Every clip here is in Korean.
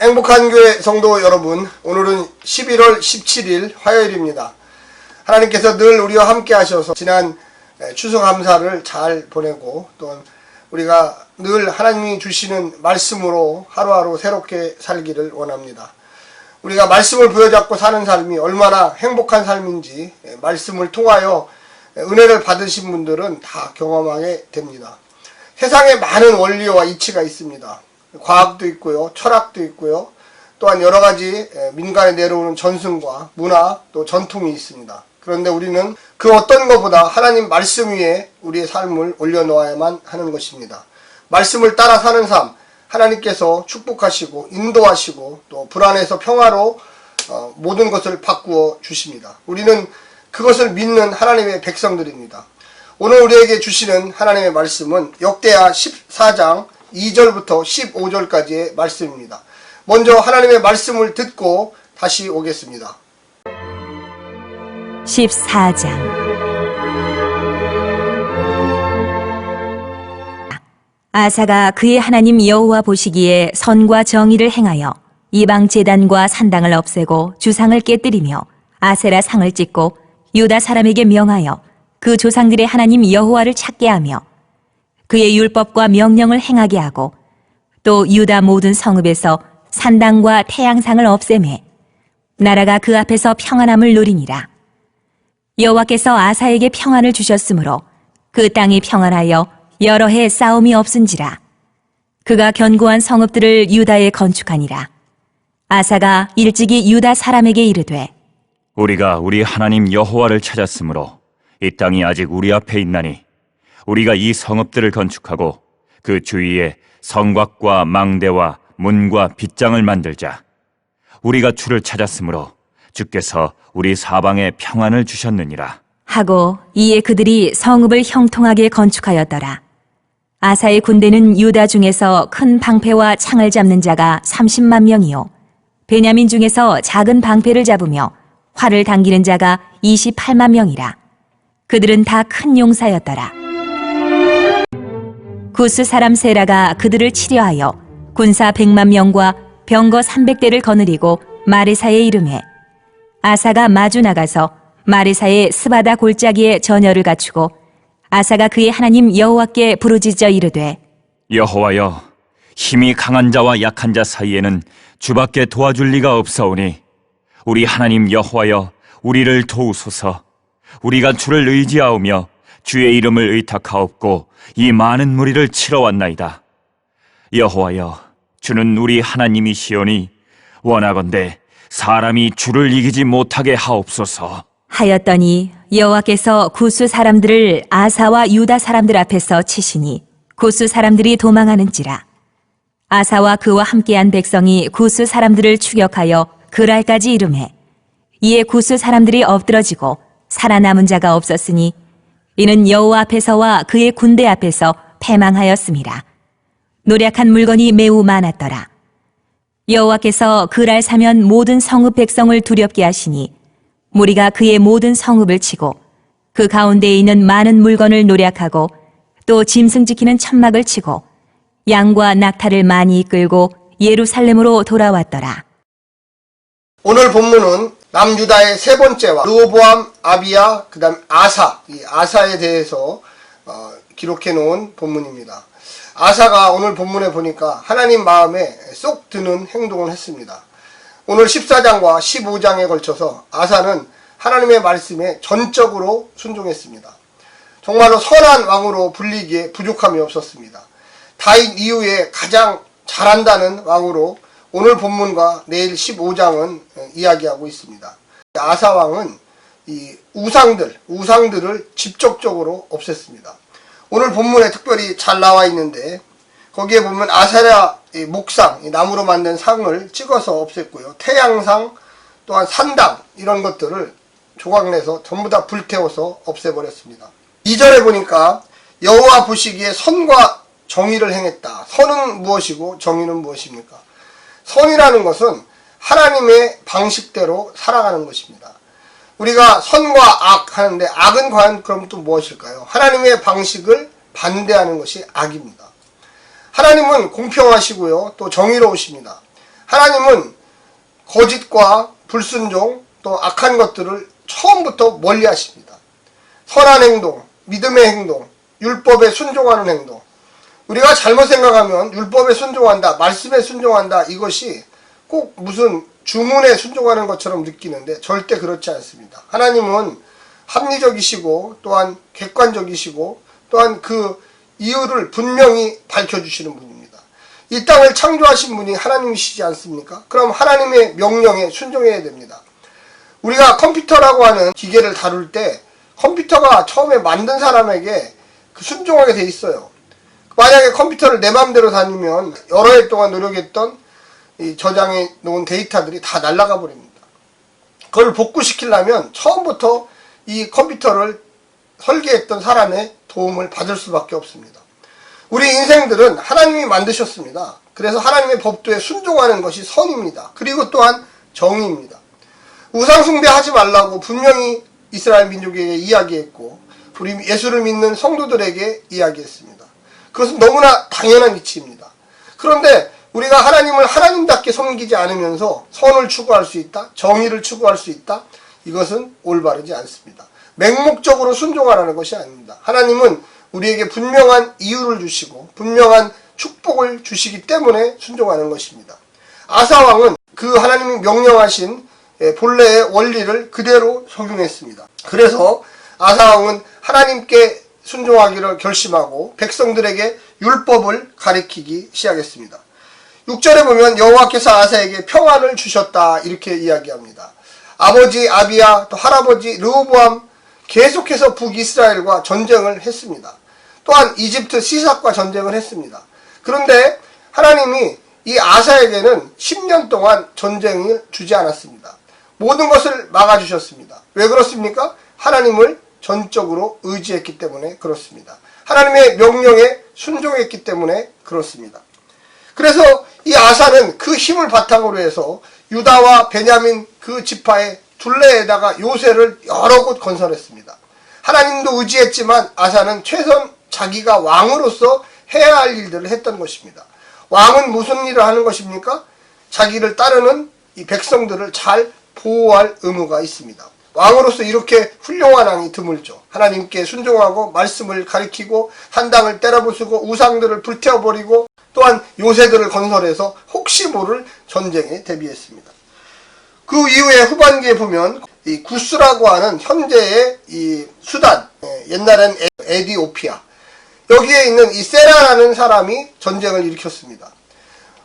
행복한 교회 성도 여러분, 오늘은 11월 17일 화요일입니다. 하나님께서 늘 우리와 함께 하셔서 지난 추수감사를 잘 보내고 또 우리가 늘 하나님이 주시는 말씀으로 하루하루 새롭게 살기를 원합니다. 우리가 말씀을 부여잡고 사는 삶이 얼마나 행복한 삶인지 말씀을 통하여 은혜를 받으신 분들은 다 경험하게 됩니다. 세상에 많은 원리와 이치가 있습니다. 과학도 있고요, 철학도 있고요, 또한 여러 가지 민간에 내려오는 전승과 문화 또 전통이 있습니다. 그런데 우리는 그 어떤 것보다 하나님 말씀 위에 우리의 삶을 올려놓아야만 하는 것입니다. 말씀을 따라 사는 삶, 하나님께서 축복하시고 인도하시고 또 불안에서 평화로 모든 것을 바꾸어 주십니다. 우리는 그것을 믿는 하나님의 백성들입니다. 오늘 우리에게 주시는 하나님의 말씀은 역대하 14장 2절부터 15절까지의 말씀입니다. 먼저 하나님의 말씀을 듣고 다시 오겠습니다. 14장. 아사가 그의 하나님 여호와 보시기에 선과 정의를 행하여 이방 제단과 산당을 없애고 주상을 깨뜨리며 아세라 상을 찍고 유다 사람에게 명하여 그 조상들의 하나님 여호와를 찾게 하며 그의 율법과 명령을 행하게 하고 또 유다 모든 성읍에서 산당과 태양상을 없애매 나라가 그 앞에서 평안함을 누리니라. 여호와께서 아사에게 평안을 주셨으므로 그 땅이 평안하여 여러 해 싸움이 없은지라. 그가 견고한 성읍들을 유다에 건축하니라. 아사가 일찍이 유다 사람에게 이르되 우리가 우리 하나님 여호와를 찾았으므로 이 땅이 아직 우리 앞에 있나니 우리가 이 성읍들을 건축하고 그 주위에 성곽과 망대와 문과 빗장을 만들자. 우리가 주를 찾았으므로 주께서 우리 사방에 평안을 주셨느니라. 하고 이에 그들이 성읍을 형통하게 건축하였더라. 아사의 군대는 유다 중에서 큰 방패와 창을 잡는 자가 30만 명이요 베냐민 중에서 작은 방패를 잡으며 활을 당기는 자가 28만 명이라. 그들은 다 큰 용사였더라. 구스 사람 세라가 그들을 치려하여 군사 100만 명과 병거 300대를 거느리고 마레사에 이르매 아사가 마주 나가서 마레사의 스바다 골짜기에 전열을 갖추고 아사가 그의 하나님 여호와께 부르짖어 이르되 여호와여, 힘이 강한 자와 약한 자 사이에는 주밖에 도와줄 리가 없사오니 우리 하나님 여호와여, 우리를 도우소서. 우리가 주를 의지하오며 주의 이름을 의탁하옵고 이 많은 무리를 치러 왔나이다. 여호와여, 주는 우리 하나님이시오니 원하건대 사람이 주를 이기지 못하게 하옵소서. 하였더니 여호와께서 구스 사람들을 아사와 유다 사람들 앞에서 치시니 구스 사람들이 도망하는지라. 아사와 그와 함께한 백성이 구스 사람들을 추격하여 그랄까지 이르매 이에 구스 사람들이 엎드러지고 살아남은 자가 없었으니 이는 여호와 앞에서와 그의 군대 앞에서 패망하였음이라. 노략한 물건이 매우 많았더라. 여호와께서 그랄 사면 모든 성읍 백성을 두렵게 하시니 무리가 그의 모든 성읍을 치고 그 가운데에 있는 많은 물건을 노략하고 또 짐승 지키는 천막을 치고 양과 낙타를 많이 이끌고 예루살렘으로 돌아왔더라. 오늘 본문은 남유다의 세 번째와 르호보암, 아비야, 그 다음 아사, 이 아사에 대해서 기록해 놓은 본문입니다. 아사가 오늘 본문에 보니까 하나님 마음에 쏙 드는 행동을 했습니다. 오늘 14장과 15장에 걸쳐서 아사는 하나님의 말씀에 전적으로 순종했습니다. 정말로 선한 왕으로 불리기에 부족함이 없었습니다. 다윗 이후에 가장 잘한다는 왕으로 오늘 본문과 내일 15장은 이야기하고 있습니다. 아사 왕은 이 우상들을 직접적으로 없앴습니다. 오늘 본문에 특별히 잘 나와 있는데 거기에 보면 아세라 목상, 나무로 만든 상을 찍어서 없앴고요. 태양상 또한 산당 이런 것들을 조각내서 전부 다 불태워서 없애버렸습니다. 2절에 보니까 여호와 보시기에 선과 정의를 행했다. 선은 무엇이고 정의는 무엇입니까? 선이라는 것은 하나님의 방식대로 살아가는 것입니다. 우리가 선과 악 하는데 악은 과연 그럼 또 무엇일까요? 하나님의 방식을 반대하는 것이 악입니다. 하나님은 공평하시고요, 또 정의로우십니다. 하나님은 거짓과 불순종 또 악한 것들을 처음부터 멀리 하십니다. 선한 행동, 믿음의 행동, 율법에 순종하는 행동. 우리가 잘못 생각하면 율법에 순종한다, 말씀에 순종한다, 이것이 꼭 무슨 주문에 순종하는 것처럼 느끼는데 절대 그렇지 않습니다. 하나님은 합리적이시고 또한 객관적이시고 또한 그 이유를 분명히 밝혀주시는 분입니다. 이 땅을 창조하신 분이 하나님이시지 않습니까? 그럼 하나님의 명령에 순종해야 됩니다. 우리가 컴퓨터라고 하는 기계를 다룰 때 컴퓨터가 처음에 만든 사람에게 순종하게 돼 있어요. 만약에 컴퓨터를 내 마음대로 다니면 여러 해 동안 노력했던 이 저장해 놓은 데이터들이 다 날아가 버립니다. 그걸 복구시키려면 처음부터 이 컴퓨터를 설계했던 사람의 도움을 받을 수밖에 없습니다. 우리 인생들은 하나님이 만드셨습니다. 그래서 하나님의 법도에 순종하는 것이 선입니다. 그리고 또한 정의입니다. 우상숭배하지 말라고 분명히 이스라엘 민족에게 이야기했고 우리 예수를 믿는 성도들에게 이야기했습니다. 그것은 너무나 당연한 이치입니다. 그런데 우리가 하나님을 하나님답게 섬기지 않으면서 선을 추구할 수 있다, 정의를 추구할 수 있다, 이것은 올바르지 않습니다. 맹목적으로 순종하라는 것이 아닙니다. 하나님은 우리에게 분명한 이유를 주시고 분명한 축복을 주시기 때문에 순종하는 것입니다. 아사왕은 그 하나님이 명령하신 본래의 원리를 그대로 적용했습니다. 그래서 아사왕은 하나님께 순종하기를 결심하고 백성들에게 율법을 가리키기 시작했습니다. 6절에 보면 여호와께서 아사에게 평안을 주셨다 이렇게 이야기합니다. 아버지 아비야 또 할아버지 르호보암 계속해서 북이스라엘과 전쟁을 했습니다. 또한 이집트 시삭과 전쟁을 했습니다. 그런데 하나님이 이 아사에게는 10년 동안 전쟁을 주지 않았습니다. 모든 것을 막아주셨습니다. 왜 그렇습니까? 하나님을 전적으로 의지했기 때문에 그렇습니다. 하나님의 명령에 순종했기 때문에 그렇습니다. 그래서 이 아사는 그 힘을 바탕으로 해서 유다와 베냐민 그 지파의 둘레에다가 요새를 여러 곳 건설했습니다. 하나님도 의지했지만 아사는 최선 자기가 왕으로서 해야 할 일들을 했던 것입니다. 왕은 무슨 일을 하는 것입니까? 자기를 따르는 이 백성들을 잘 보호할 의무가 있습니다. 왕으로서 이렇게 훌륭한 왕이 드물죠. 하나님께 순종하고 말씀을 가리키고 한당을 때려부수고 우상들을 불태워버리고 또한 요새들을 건설해서 혹시 모를 전쟁에 대비했습니다. 그 이후에 후반기에 보면 이 구스라고 하는 현재의 이 수단, 옛날엔 에디오피아, 여기에 있는 이 세라라는 사람이 전쟁을 일으켰습니다.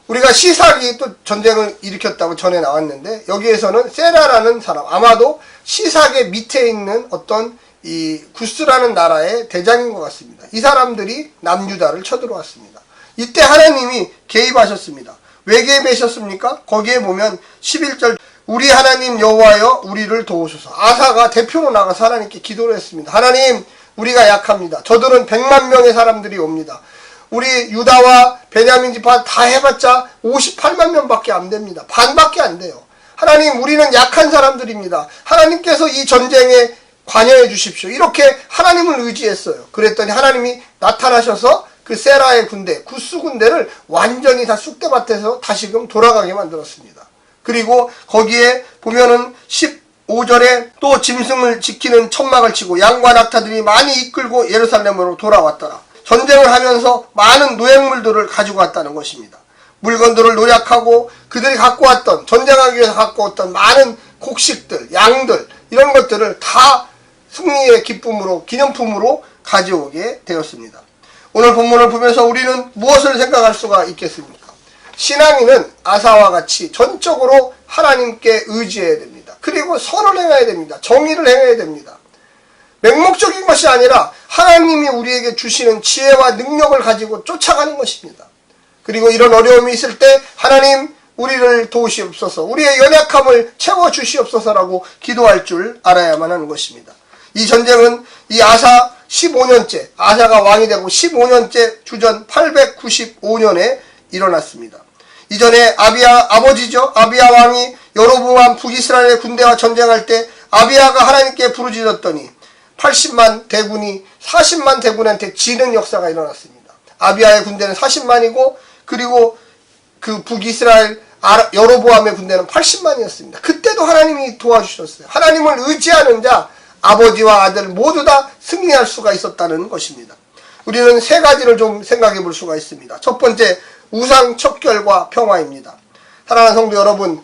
우리가 시삭이 또 전쟁을 일으켰다고 전에 나왔는데 여기에서는 세라라는 사람, 아마도 시삭의 밑에 있는 어떤 이 구스라는 나라의 대장인 것 같습니다. 이 사람들이 남유다를 쳐들어왔습니다. 이때 하나님이 개입하셨습니다. 왜 개입하셨습니까? 거기에 보면 11절 우리 하나님 여호와여 우리를 도우소서. 아사가 대표로 나가서 하나님께 기도를 했습니다. 하나님 우리가 약합니다. 저들은 100만 명의 사람들이 옵니다. 우리 유다와 베냐민 지파 다 해봤자 58만 명밖에 안 됩니다. 반밖에 안 돼요. 하나님 우리는 약한 사람들입니다. 하나님께서 이 전쟁에 관여해 주십시오. 이렇게 하나님을 의지했어요. 그랬더니 하나님이 나타나셔서 그 세라의 군대, 구스 군대를 완전히 다 쑥대밭에서 다시금 돌아가게 만들었습니다. 그리고 거기에 보면은 15절에 또 짐승을 지키는 천막을 치고 양과 낙타들이 많이 이끌고 예루살렘으로 돌아왔더라. 전쟁을 하면서 많은 노획물들을 가지고 왔다는 것입니다. 물건들을 노략하고 그들이 갖고 왔던, 전쟁하기 위해서 갖고 왔던 많은 곡식들, 양들 이런 것들을 다 승리의 기쁨으로, 기념품으로 가져오게 되었습니다. 오늘 본문을 보면서 우리는 무엇을 생각할 수가 있겠습니까? 신앙인은 아사와 같이 전적으로 하나님께 의지해야 됩니다. 그리고 선을 행해야 됩니다. 정의를 행해야 됩니다. 맹목적인 것이 아니라 하나님이 우리에게 주시는 지혜와 능력을 가지고 쫓아가는 것입니다. 그리고 이런 어려움이 있을 때 하나님 우리를 도우시옵소서, 우리의 연약함을 채워주시옵소서라고 기도할 줄 알아야만 하는 것입니다. 이 전쟁은 이 아사 15년째, 아사가 왕이 되고 15년째 주전 895년에 일어났습니다. 이전에 아버지죠. 아비야 왕이 여로보암 북이스라엘의 군대와 전쟁할 때 아비야가 하나님께 부르짖었더니 80만 대군이 40만 대군한테 지는 역사가 일어났습니다. 아비야의 군대는 40만이고 그리고 그 북이스라엘 여로보암의 군대는 80만이었습니다. 그때도 하나님이 도와주셨어요. 하나님을 의지하는 자, 아버지와 아들 모두 다 승리할 수가 있었다는 것입니다. 우리는 세 가지를 좀 생각해 볼 수가 있습니다. 첫 번째, 우상 척결과 평화입니다. 사랑하는 성도 여러분,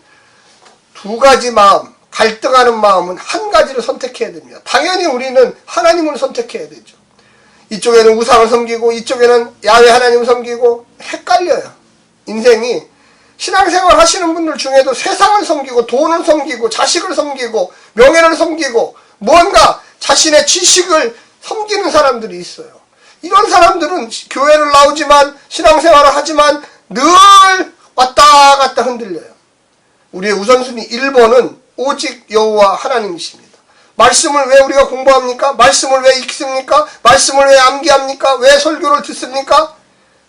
두 가지 마음, 갈등하는 마음은 한 가지를 선택해야 됩니다. 당연히 우리는 하나님을 선택해야 되죠. 이쪽에는 우상을 섬기고 이쪽에는 야훼 하나님을 섬기고 헷갈려요. 인생이 신앙생활 하시는 분들 중에도 세상을 섬기고 돈을 섬기고 자식을 섬기고 명예를 섬기고 뭔가 자신의 지식을 섬기는 사람들이 있어요. 이런 사람들은 교회를 나오지만 신앙생활을 하지만 늘 왔다 갔다 흔들려요. 우리의 우선순위 1번은 오직 여호와 하나님이십니다. 말씀을 왜 우리가 공부합니까? 말씀을 왜 읽습니까? 말씀을 왜 암기합니까? 왜 설교를 듣습니까?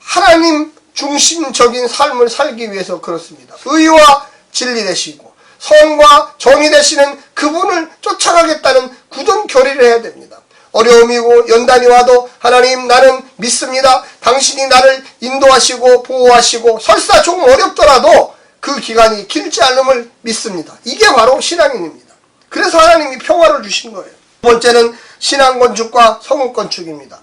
하나님 중심적인 삶을 살기 위해서 그렇습니다. 의와 진리 되시고 선과 정의 되시는 그분을 쫓아가겠다는 굳은 결의를 해야 됩니다. 어려움이고 연단이 와도 하나님 나는 믿습니다. 당신이 나를 인도하시고 보호하시고 설사 조금 어렵더라도 그 기간이 길지 않음을 믿습니다. 이게 바로 신앙인입니다. 그래서 하나님이 평화를 주신 거예요. 두 번째는 신앙 건축과 성은 건축입니다.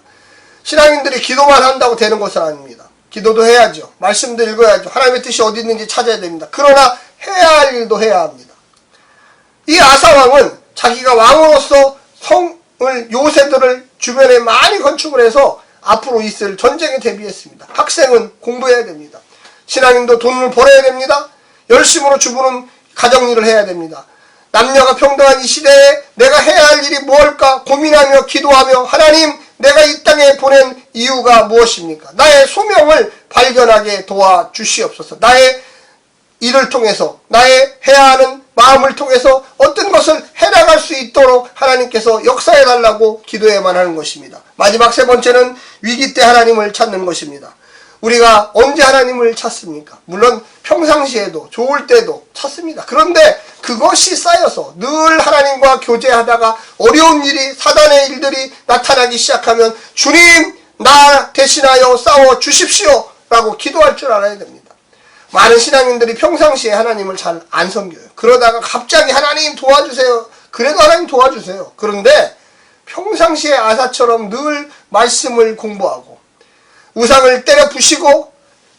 신앙인들이 기도만 한다고 되는 것은 아닙니다. 기도도 해야죠. 말씀도 읽어야죠. 하나님의 뜻이 어디 있는지 찾아야 됩니다. 그러나 해야 할 일도 해야 합니다. 이 아사왕은 자기가 왕으로서 성을 요새들을 주변에 많이 건축을 해서 앞으로 있을 전쟁에 대비했습니다. 학생은 공부해야 됩니다. 신앙인도 돈을 벌어야 됩니다. 열심으로 주부는 가정일을 해야 됩니다. 남녀가 평등한 이 시대에 내가 해야 할 일이 무엇일까 고민하며 기도하며 하나님 내가 이 땅에 보낸 이유가 무엇입니까? 나의 소명을 발견하게 도와주시옵소서. 나의 일을 통해서 나의 해야 하는 마음을 통해서 어떤 것을 해나갈 수 있도록 하나님께서 역사해달라고 기도해야만 하는 것입니다. 마지막 세 번째는 위기 때 하나님을 찾는 것입니다. 우리가 언제 하나님을 찾습니까? 물론 평상시에도 좋을 때도 찾습니다. 그런데 그것이 쌓여서 늘 하나님과 교제하다가 어려운 일이 사단의 일들이 나타나기 시작하면 주님 나 대신하여 싸워 주십시오 라고 기도할 줄 알아야 됩니다. 많은 신앙인들이 평상시에 하나님을 잘 안 섬겨요. 그러다가 갑자기 하나님 도와주세요. 그래도 하나님 도와주세요. 그런데 평상시에 아사처럼 늘 말씀을 공부하고 우상을 때려 부시고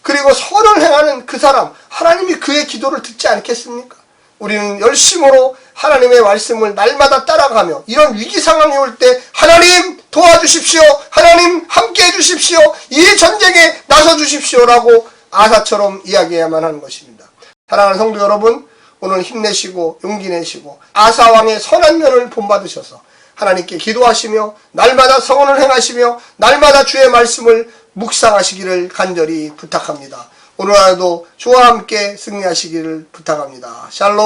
그리고 선을 행하는 그 사람 하나님이 그의 기도를 듣지 않겠습니까? 우리는 열심으로 하나님의 말씀을 날마다 따라가며 이런 위기 상황이 올 때 하나님 도와주십시오. 하나님 함께해 주십시오. 이 전쟁에 나서 주십시오라고 아사처럼 이야기해야만 하는 것입니다. 사랑하는 성도 여러분, 오늘 힘내시고 용기 내시고 아사왕의 선한 면을 본받으셔서 하나님께 기도하시며 날마다 성언을 행하시며 날마다 주의 말씀을 묵상하시기를 간절히 부탁합니다. 오늘 하루도 주와 함께 승리하시기를 부탁합니다. 샬롬.